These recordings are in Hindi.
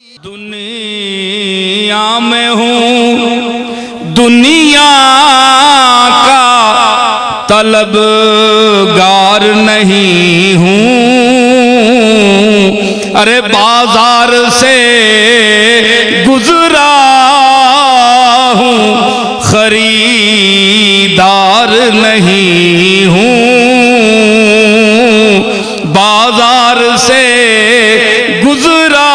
दुनिया में हूँ, दुनिया का तलबगार नहीं हूँ। अरे बाजार से गुजरा हूँ, खरीदार नहीं हूँ। बाजार से गुजरा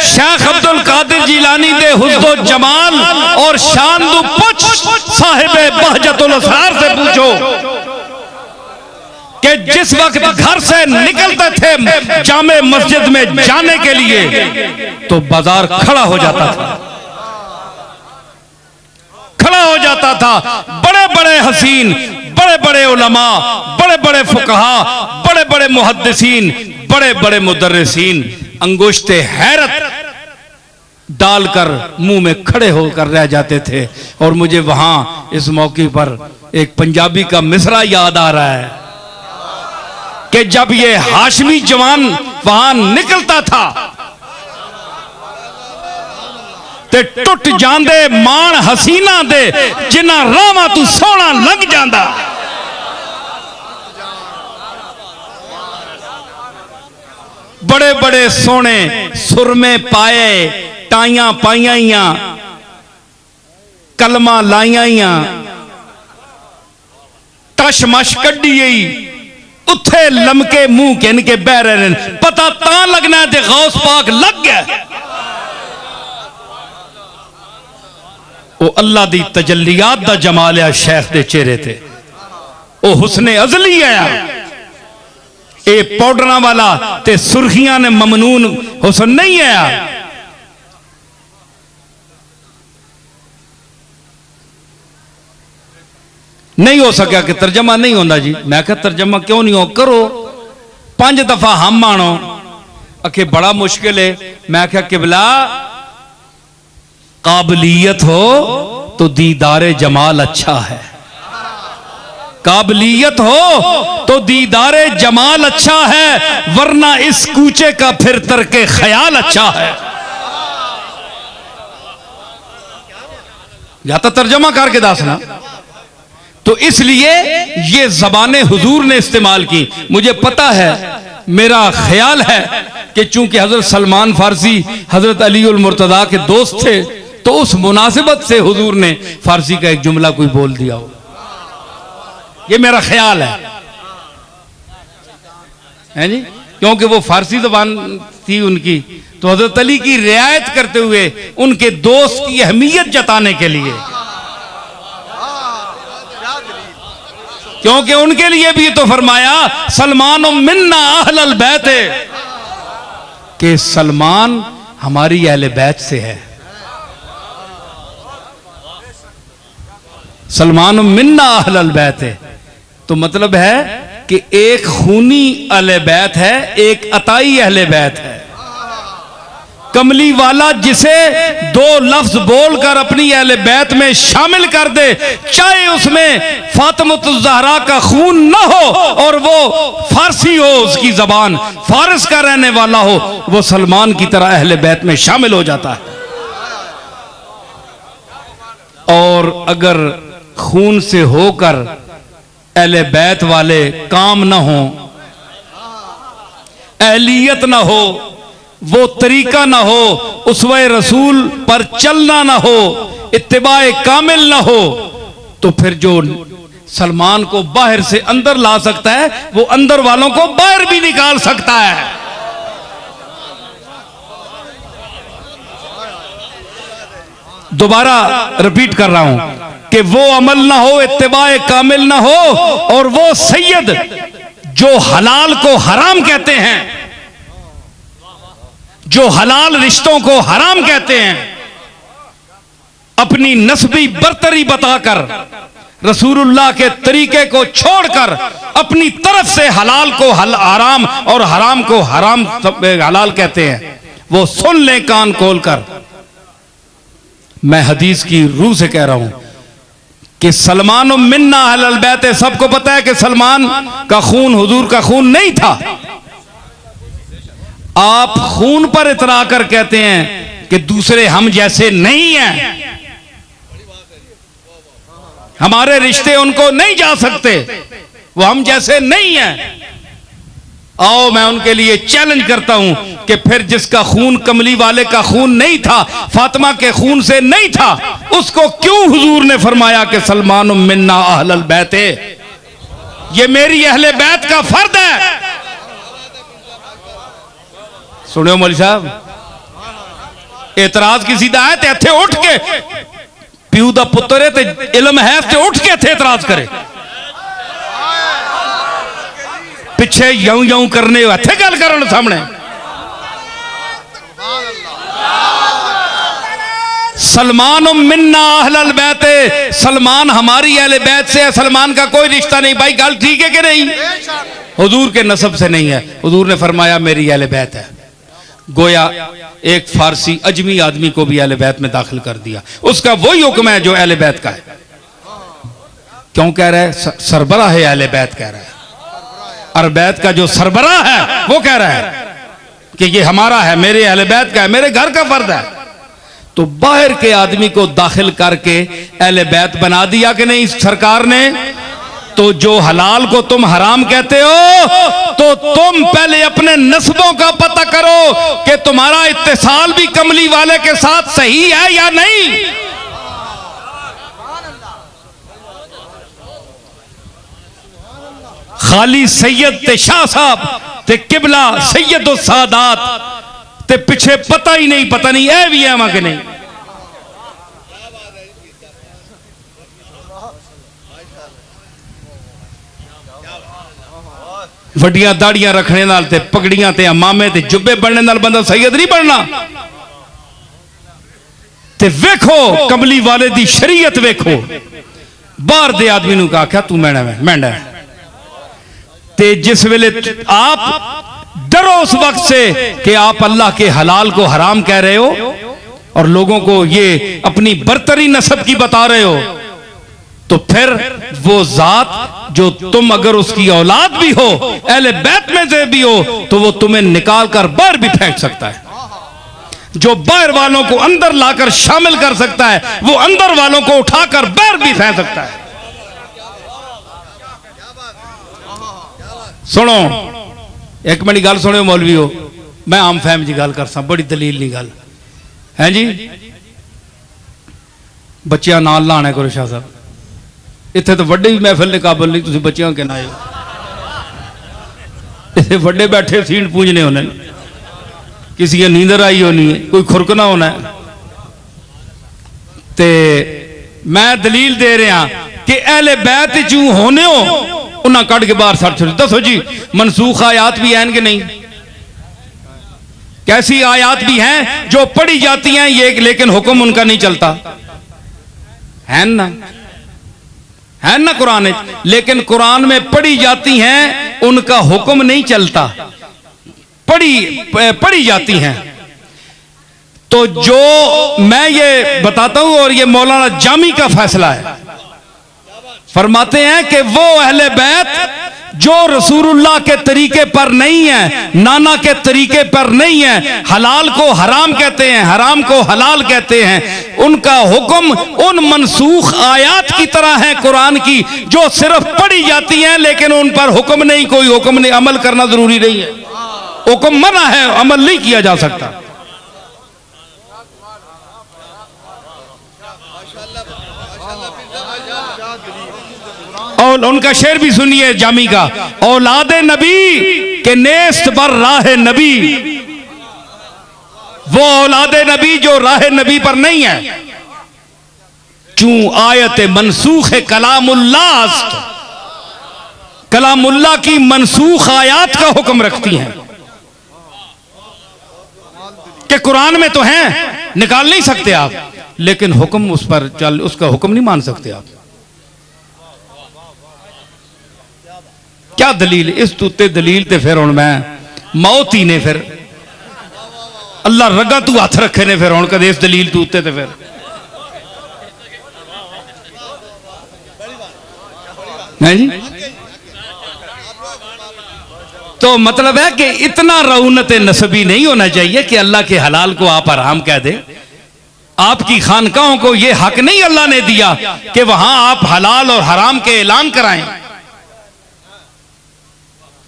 शेख अब्दुल कादिर जिलानी दे हुस्न जमाल और शान दु पुछ साहिबे बहजतुल असरार से पूछो कि जिस वक्त घर से निकलते थे जामे मस्जिद में जाने के लिए तो बाजार खड़ा हो जाता था, खड़ा हो जाता था। बड़े बड़े हसीन, बड़े बड़े उलमा, बड़े बड़े फुकहा, बड़े बड़े मुहद्दिसीन, बड़े बड़े मुदर्रिसीन अंगुश्ते हैरत डालकर मुंह में खड़े होकर रह जाते थे। और मुझे वहां इस मौके पर एक पंजाबी का मिसरा याद आ रहा है कि जब ये हाशमी जवान वहां निकलता था ते टुट जांदे मान हसीना दे जिन्ना रामा तू सोना लग जांदा। बड़े बड़े सोने सुरमे पाए, टाइयां पाइया, कलमा लाइया, तशमश कड्डी, उत्थे लमके मुंह के इनके बह रहे हैं। पता ता लगना है ते गौस पाक लग गया। वो अल्लाह दी तजल्लियात दा जमाल है शेख दे चेहरे ते। वो हुस्ने अजली आया, ए पाउडर वाला ते सुर्खियां ने ममनून हुस्न नहीं आया। नहीं हो सका कि तर्जमा नहीं होता जी। मैं कहा तर्जमा क्यों नहीं हो, करो 5 दफा हम आनो। आखे बड़ा मुश्किल है। मैं कहा किबला काबिलियत हो तो दीदारे जमाल अच्छा है, काबिलियत हो तो दीदारे जमाल अच्छा है, वरना इस कूचे का फिर तरके ख्याल अच्छा है। या तो तर्जमा करके दासना। तो इसलिए ये ज़बाने हुजूर ने इस्तेमाल की। मुझे पता है, मेरा ख्याल है कि चूंकि हजरत सलमान फारसी हजरत अली उल मुर्तदा के दोस्त थे तो उस मुनासिबत से हुजूर ने फारसी का एक जुमला कोई बोल दिया हो, ये मेरा ख्याल है जी। क्योंकि वो फारसी ज़बान थी उनकी, तो हजरत अली की रियायत करते हुए उनके दोस्त की अहमियत जताने के लिए, क्योंकि उनके लिए भी तो फरमाया सलमान मिन्ना अहलल बैत, कि सलमान हमारी अहले बैत से है। सलमान मिन्ना अहलल बैत है तो मतलब है कि एक खूनी अहले बैत है, एक अताई अहले बैत है। कमली वाला जिसे 2 लफ्ज बोलकर अपनी अहले बैत में शामिल कर दे, चाहे उसमें फातिमतुज़ ज़हरा का खून न हो और वो फारसी हो, उसकी जबान फारस का रहने वाला हो, वो सलमान की तरह अहले बैत में शामिल हो जाता है। और अगर खून से होकर अहले बैत वाले काम न हो, अहलियत न हो, वो तरीका ना हो, उसवे रसूल पर चलना ना हो, इत्तिबाए कामिल ना हो, तो फिर जो सलमान को बाहर से अंदर ला सकता है वो अंदर वालों को बाहर भी निकाल सकता है। दोबारा रिपीट कर रहा हूं कि वो अमल ना हो, इत्तिबाए कामिल ना हो, और वो सैयद जो हलाल को हराम कहते हैं, जो हलाल रिश्तों को हराम कहते हैं, अपनी नस्बी बरतरी बताकर रसूलुल्लाह के तरीके को छोड़कर अपनी तरफ से हलाल को हराम और हराम को हराम हलाल कहते हैं, वो सुन लें कान खोलकर। मैं हदीस की रूह से कह रहा हूं, कि सलमान मिन्ना अहलल बैत, सबको पता है कि सलमान का खून हुजूर का खून नहीं था। आप खून पर इतरा कर कहते हैं कि दूसरे हम जैसे नहीं हैं, हमारे रिश्ते उनको नहीं जा सकते, वो हम जैसे नहीं हैं। आओ मैं उनके लिए चैलेंज करता हूं कि फिर जिसका खून कमली वाले का खून नहीं था, फातिमा के खून से नहीं था, उसको क्यों हुजूर ने फरमाया कि सलमान मिन्ना अहलल बैत, ये मेरी अहले बैत का फर्द है। सुनियो मौलवी साहब, एतराज किसी दा है ते इत्थे उठ के प्यू दा पुत्तर है ते इल्म है ते उठ के इत्थे एतराज करे, पिछे यू यू करने इत्थे गल करन सामने। सलमान मिन्ना अहलल बैत, सलमान हमारी अहले बैत से है, सलमान का कोई रिश्ता नहीं। भाई गल ठीक है कि नहीं? हुजूर के नसब से नहीं है। हुजूर ने फरमाया मेरी अहले बैत है। गोया एक फारसी अजमी आदमी को भी अहले बैत में दाखिल कर दिया। उसका वही हुक्म है जो अहले बैत का है। क्यों कह रहा है? सरबरा है अहले बैत कह रहा है। अरबैत का जो सरबरा है वो कह रहा है कि ये हमारा है, मेरे अहले बैत का है, मेरे घर का फर्द है। तो बाहर के आदमी को दाखिल करके अहले बैत बना दिया कि नहीं सरकार ने? तो जो हलाल को तुम हराम कहते हो, तो तुम पहले अपने नस्बों का पता करो कि तुम्हारा इत्तिसाल भी कमली वाले के साथ सही है या नहीं। खाली सैयद ते शाह साहब ते किबला सैयद उस सादात ते पिछे पता ही नहीं, पता नहीं ऐ भी है वहां के नहीं। वड्डियां दाड़ियां रखने नाल ते पगड़ियां ते अमामे ते जुब्बे बनने नाल बंदा सैयद नहीं बनना। ते वेखो कमली वाले दी शरीयत वेखो। बाहर दे आदमी नूं आख्या तू मैंडा ते जिस वेले आप डरो उस वक्त से कि आप अल्लाह के हलाल को हराम कह रहे हो और लोगों को ये अपनी बरतरी नस्ब की बता रहे हो, तो फिर वो जात जो तुम अगर उसकी औलाद भी हो, अहले बैत में से भी हो, तो वो तुम्हें निकाल कर बाहर भी फेंक सकता है। जो बाहर वालों को अंदर लाकर शामिल कर सकता है, वो अंदर वालों को उठाकर बाहर भी फेंक सकता है। सुनो एक मिनट गल सुनो मौलवी हो, मैं आम फहम जी गल कर सा, बड़ी दलील नहीं गल है जी। बच्चियां नाल लाने करो शाह साहब, इतने तो वड्डे भी महफिल ने काबल नहीं, तुम बच्चियां के नाए इतने वड्डे बैठे सीट पूजने होने, किसी की नींदर आई होनी है, कोई खुरकना होना है। ते मैं दलील दे रहा कि अहले बैत चू होने हो उन्हें कट के बाहर सर छोड़। दसो जी मनसूख आयात भी हैं कि नहीं? कैसी आयात भी हैं जो पढ़ी जाती हैं ये, लेकिन हुक्म उनका नहीं चलता है ना कुरान में, लेकिन कुरान में पढ़ी जाती हैं उनका हुक्म नहीं चलता, पढ़ी जाती हैं। तो जो मैं ये बताता हूं और ये मौलाना जामी का फैसला है, फरमाते हैं कि वो अहले बैत जो रसूलुल्लाह के तरीके पर नहीं है, नाना के तरीके पर नहीं है, हलाल को हराम कहते हैं, हराम को हलाल कहते हैं, उनका हुक्म उन मनसूख आयात की तरह है कुरान की, जो सिर्फ पढ़ी जाती हैं लेकिन उन पर हुक्म नहीं, कोई हुक्म नहीं, अमल करना जरूरी नहीं है। हुक्म मना है, अमल नहीं किया जा सकता। और उनका शेर भी सुनिए जामी का, औलादे नबी के नेस्त पर राह नबी, वो औलादे नबी जो राह नबी पर नहीं है, चूं आयत मनसूख कलामुल्लाह, कलामुल्लाह की मनसूख आयात का हुक्म रखती हैं कि कुरान में तो हैं, निकाल नहीं सकते आप, लेकिन हुक्म उस पर चल, उसका हुक्म नहीं मान सकते आप। क्या दलील इस तूते दलील ते फिर हुण मैं मौत ही ने, फिर अल्लाह रगा तू हथ रखे ने, फिर हुण कदे इस दलील तूते ते फिर नहीं जी। तो मतलब है कि इतना रऊनत नसबी नहीं होना चाहिए कि अल्लाह के हलाल को आप हराम कह दें। आपकी खानकाहों को यह हक नहीं अल्लाह ने दिया कि वहां आप हलाल और हराम के ऐलान कराएं,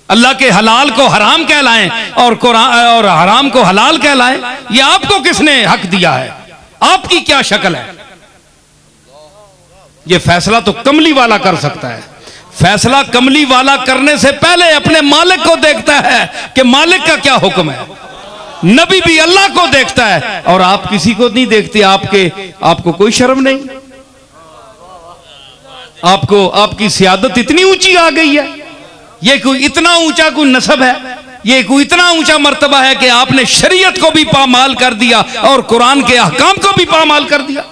अल्लाह के हलाल को हराम कहलाएं और कुरान और हराम को हलाल कहलाएं। यह आपको किसने हक दिया है? आपकी क्या शक्ल है? यह फैसला तो कमली वाला कर सकता है। फैसला कमली वाला करने से पहले अपने मालिक को देखता है कि मालिक का क्या हुक्म है। नबी भी अल्लाह को देखता है और आप किसी को नहीं देखते। आपको कोई शर्म नहीं। आपको आपकी सियादत इतनी ऊंची आ गई है, ये कोई इतना ऊंचा कोई नसब है, ये कोई इतना ऊंचा मर्तबा है कि आपने शरीयत को भी पामाल कर दिया और कुरान के अहकाम को भी पामाल कर दिया।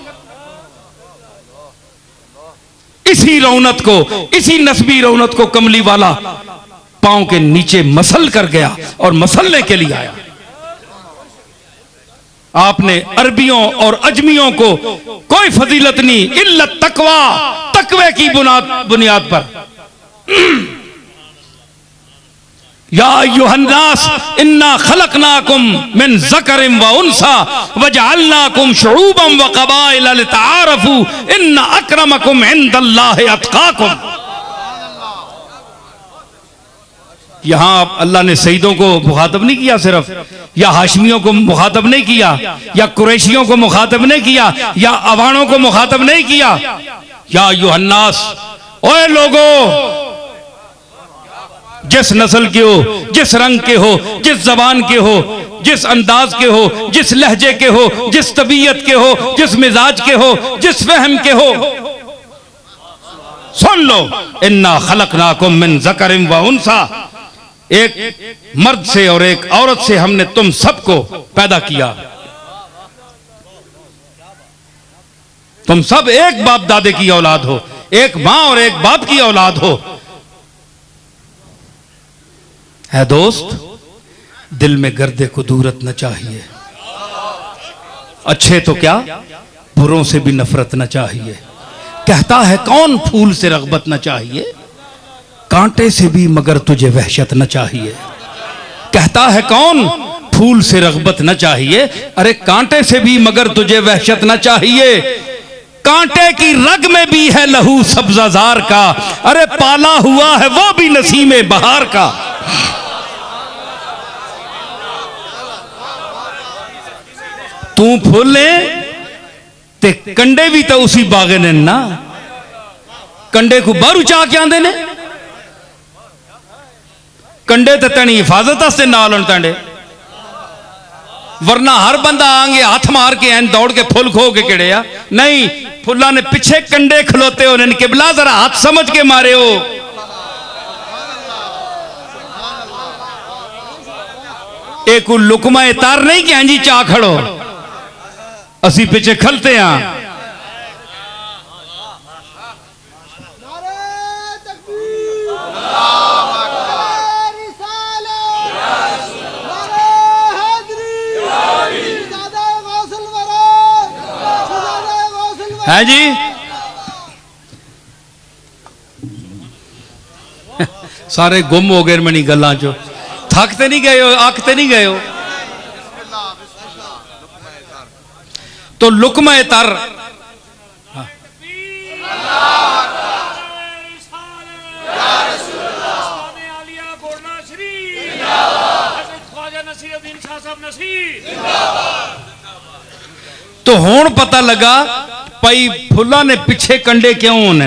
इसी रौनत को, इसी नस्बी रौनत को कमली वाला पांव के नीचे मसल कर गया और मसलने के लिए आया। आपने अरबियों और अजमियों को कोई फजीलत नहीं, इल्लत तकवा, तकवे की बुनियाद पर। या अय्युहन्नास इन्ना खलकनाकुम मिन ज़करिन व उन्सा वजअलनाकुम शुऊबन व क़बाइल लितआरफू इन्ना अक्रमकुम इंदल्लाहि अत्क़ाकुम। यहां अल्लाह ने सईदों को मुखातब नहीं किया सिर्फ, या हाशमियों को मुखातब नहीं किया, या कुरैशियों को मुखातब नहीं किया, या अवानों को मुखातब नहीं किया। या अय्युहन्नास, ओए लोगों, जिस नस्ल के हो, जिस रंग के हो, जिस जबान के हो, जिस अंदाज के हो, जिस लहजे के हो, जिस तबीयत के हो, जिस मिजाज के हो, जिस फहम के हो, सुन लो, इन्ना खलकनाकुम मिन ज़करिन व उन्सा। एक मर्द से और एक औरत से हमने तुम सबको पैदा किया। तुम सब एक बाप दादे की औलाद हो, एक मां और एक बाप की औलाद हो। है दोस्त, दिल में गर्दे कुदूरत न चाहिए। अच्छे तो क्या, बुरों से भी नफरत न चाहिए। कहता है कौन फूल से रग़बत न चाहिए, कांटे से भी मगर तुझे वहशत न चाहिए। कहता है कौन फूल से रग़बत न चाहिए, अरे कांटे से भी मगर तुझे वहशत न चाहिए। कांटे की रग में भी है लहू सब्ज़ाज़ार का, अरे पाला हुआ है वो भी नसीमे बहार का। तू फुले ते कंडे भी तो उसी बागे ने ना, कंडे को बारू चाह के आंदे ने, कंडे ते तनी हिफाजत से नाल तांडे, वरना हर बंदा आंगे हाथ मार के एन दौड़ के फुल खो के केड़े आ। नहीं, फुल्ला ने पीछे कंडे खलोते हो, ने किबला जरा हाथ समझ के मारे हो। एक लुकमा तार नहीं कि जी चाह खड़ो, असी पीछे खलते हैं। है जी, सारे गुम हो गए मनी गल्लां चो। थकते नहीं गए हो, आखते नहीं गए हो। तो लुकमा तर तो हुण पता लगा भाई फुल्लां ने पिछे कंडे क्यों होने।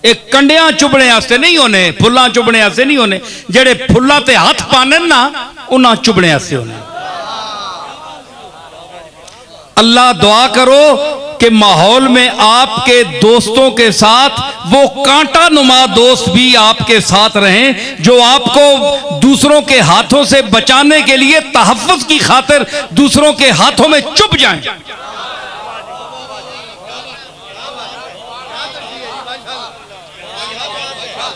एक कंडियां चुभने वास्ते नहीं होने, फुल्लां चुभने वास्ते नहीं होने। जेड़े फुल्लां ते हाथ पाने ना, उन्हां चुभने वास्ते होने। अल्लाह दुआ करो कि माहौल में आपके दोस्तों के साथ वो कांटा नुमा दोस्त भी आपके साथ रहें जो आपको दूसरों के हाथों से बचाने के लिए तहफ़्फ़ुज़ की खातिर दूसरों के हाथों में चुभ जाएं।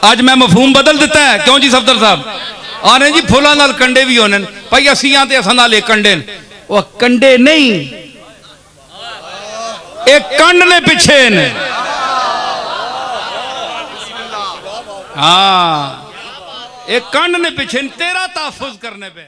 आज मैं मफहूम बदल देता है, क्यों जी सफदर साहब? आने जी फुलां नाल कंडे भी होने, भाई असियां ते असां नाल कंडे, वो कंडे नहीं, एक कंड ने पिछे ने। हाँ एक कंड ने पिछे तेरा तहफुज करने पे